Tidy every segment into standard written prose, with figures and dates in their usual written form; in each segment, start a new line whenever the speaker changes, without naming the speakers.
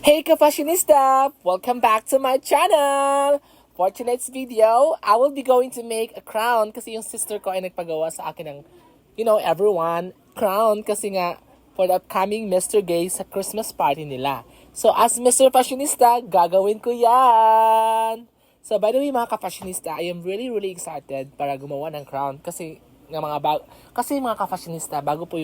Hey ka-fashionista! Welcome back to my channel! For tonight's video, I will be going to make a crown kasi yung sister ko ay nagpagawa sa akin ng, everyone, crown kasi nga for the upcoming Mr. Gay sa Christmas party nila. So as Mr. Fashionista, gagawin ko yan! So by the way mga ka-fashionista, I am really excited para gumawa ng crown kasi mga ka-fashionista, bago po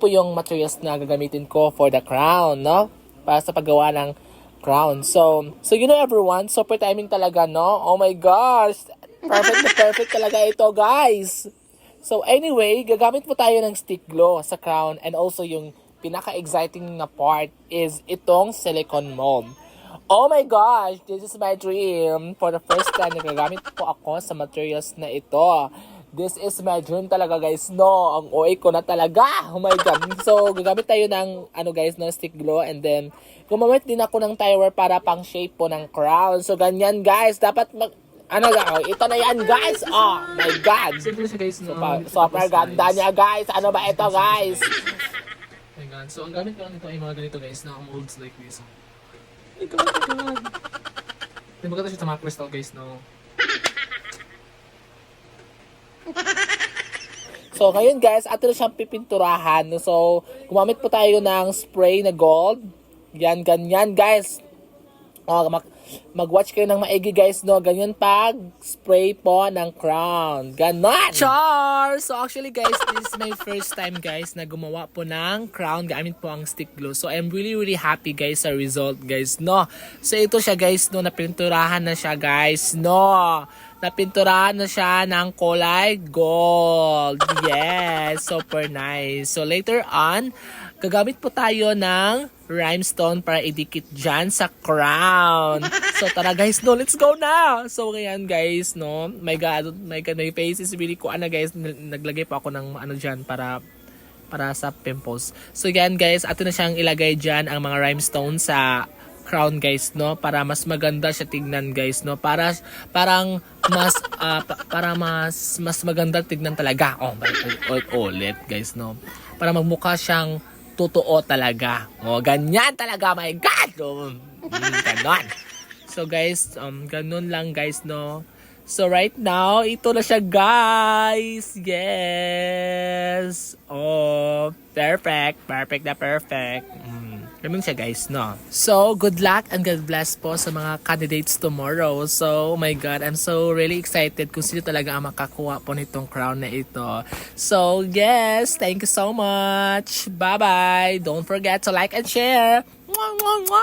yung materials na gagamitin ko for the crown, no? Para sa paggawa ng crown. So everyone, super timing talaga, no? Oh my gosh! Perfect talaga ito, guys! So anyway, gagamit po tayo ng stick glue sa crown and also yung pinaka-exciting na part is itong silicone mold. Oh my gosh! This is my dream! For the first time, nagagamit po ako sa materials na ito. This is my dream talaga, guys, no? Ang OA ko na talaga. Oh my God. So, gagamit tayo ng, stick glue. And then, gumamit din ako ng tire para pang shape po ng crown. So, ganyan, guys. Dapat ito na yan, guys. Oh my God.
Simple siya, guys, no?
Super ganda niya, guys. Ano ba ito, guys?
Oh my God. So, ang gamit ko lang nito ay mga ganito, guys, na molds like this. Oh my God. Di ba siya sa mga crystal, guys, no?
So, ngayon guys, ato na siyang pipinturahan. So, gumamit po tayo ng spray na gold. Yan, ganyan guys. Mag-watch kayo ng maigi guys, no? Ganyan pag spray po ng crown. Ganon! Char! So, actually guys, this is my first time guys na gumawa po ng crown. Gamit po ang stick glue. So, I'm really happy guys sa result guys, no? So, ito siya guys, no? Napinturahan na siya guys, no? Napinturahan na siya ng kulay gold. Yes, super nice. So later on, gagamit po tayo ng rhinestone para idikit dyan sa crown. So tara guys, no, let's go na. So ngayon guys, no, my God, my face is really cool. Guys, naglagay pa ako ng dyan para sa pimples. So yan guys, ato na siyang ilagay dyan ang mga rhinestone sa crown guys, no, para mas maganda siya tignan guys, no, para mas maganda tignan talaga. Ulit guys, no, para magmukha siyang totoo talaga. Ganyan talaga, my God. Ganon. So guys, ganon lang guys, no. So right now, ito na siya guys. Yes. Oh, perfect na perfect. Ganun siya guys, no? So, good luck and God bless po sa mga candidates tomorrow. So, oh my God, I'm so really excited kung sino talaga ang makakuha po nitong crown na ito. So, yes, thank you so much. Bye-bye. Don't forget to like and share. Mwah, mwah, mwah.